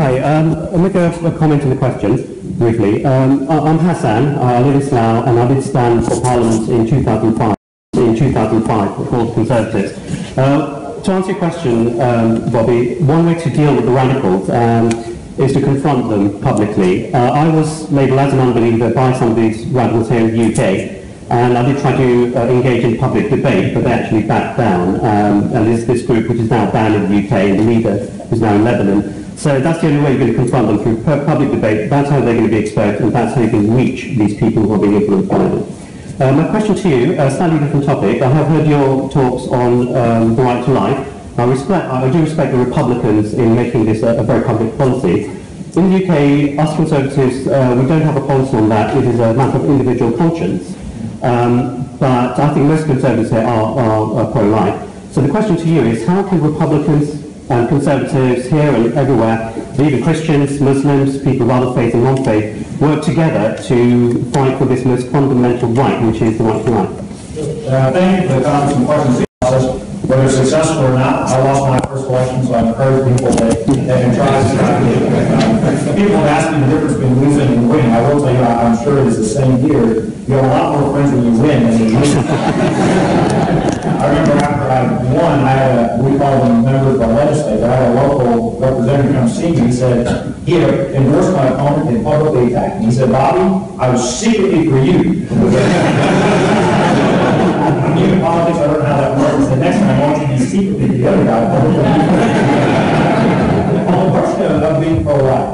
Hi, I'll make a comment on the question, briefly. I'm Hassan, I live in Slough, and I did stand for Parliament in 2005 for the Conservatives. To answer your question, Bobby, one way to deal with the radicals is to confront them publicly. I was labelled as an unbeliever by some of these radicals here in the UK, and I did try to engage in public debate, but they actually backed down. And there's this group which is now banned in the UK, and the leader is now in Lebanon. So that's the only way you're going to confront them, through public debate. That's how they're going to be exposed, and that's how you can reach these people who are being influenced by them. My question to you, slightly different topic. I have heard your talks on the right to life. I do respect the Republicans in making this a very public policy. In the UK, us Conservatives, we don't have a policy on that. It is a matter of individual conscience. But I think most Conservatives here are pro-life. So the question to you is, how can Republicans and Conservatives here and everywhere, even Christians, Muslims, people of other faith and non-faith, work together to fight for this most fundamental right, which is the right to life? Thank you for the comments and questions. Whether successful or not, I lost my first election, so I encourage people that can try to people have asked me the difference between losing and winning. I will tell you, I'm sure it is the same here. You have a lot more friends when you win than you lose. I remember after I won, we called them members of the legislature. I had a local representative come see me. He said he had endorsed my opponent and publicly attacked me. He said, "Bobby, I was secretly for you." In politics, I don't know how that works. The next time I want you to be secretly the other guy. On the question of being pro-life,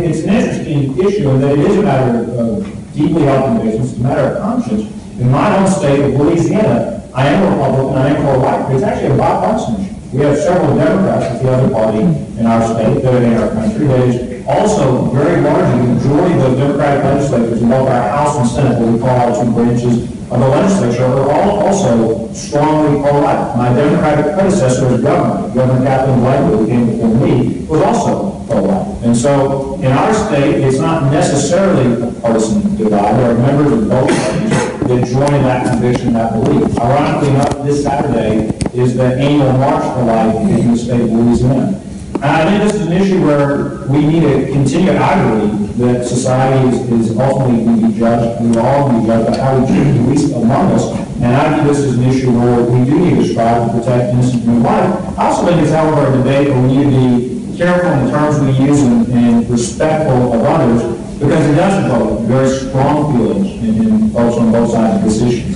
it's an interesting issue, and that it is a matter of deeply held convictions. It's a matter of conscience. In my own state of Louisiana, I am a Republican, I am pro-life, but it's actually a bipartisan issue. We have several Democrats, that's the other party in our state, that are in our country, that is also very largely, the majority of those Democratic legislators in both our House and Senate, what we call our two branches of the legislature, are all also strongly pro-life. My Democratic predecessor as governor, Governor Kathleen Blakely, who came before me, was also pro-life. And so, in our state, it's not necessarily a partisan divide. There are members of both parties that join that conviction, that belief. Ironically enough, this Saturday is the annual March for Life in the state of Louisiana. And I think this is an issue where we need to continue. I believe that society is ultimately going to be judged, we will all be judged by how we treat the least among us. And I view this as an issue where we do need to strive to protect innocent human life. I also think it's, however, a debate where we need to be careful in the terms we use and respectful of others, because it does involve very strong feelings in folks on both sides of this issue.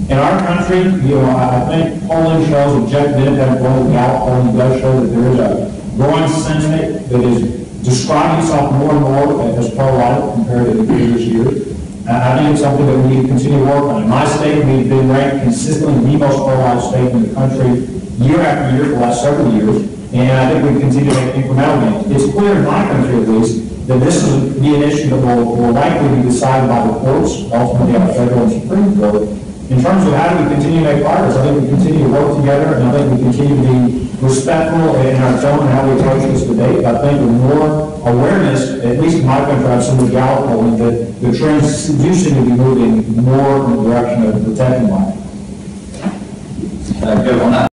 In our country, I think polling shows, objective independent polling, Gallup polling does show that there is a growing sentiment that is describing itself more and more as pro-life compared to the previous years. I think it's something that we need to continue to work on. In my state, we've been ranked consistently the most pro-life state in the country year after year for the last several years, and I think we continue to make incremental gains. It's clear in my country, at least, that this will be an issue that will likely be decided by the courts, ultimately by the federal and Supreme Court. In terms of how do we continue to make progress, I think we continue to work together, and I think we continue to be respectful in our tone and how we approach this debate. I think with more awareness, at least in my country, I've seen the Gallup polling that the trends do seem to be moving more in the direction of protecting life. Good one.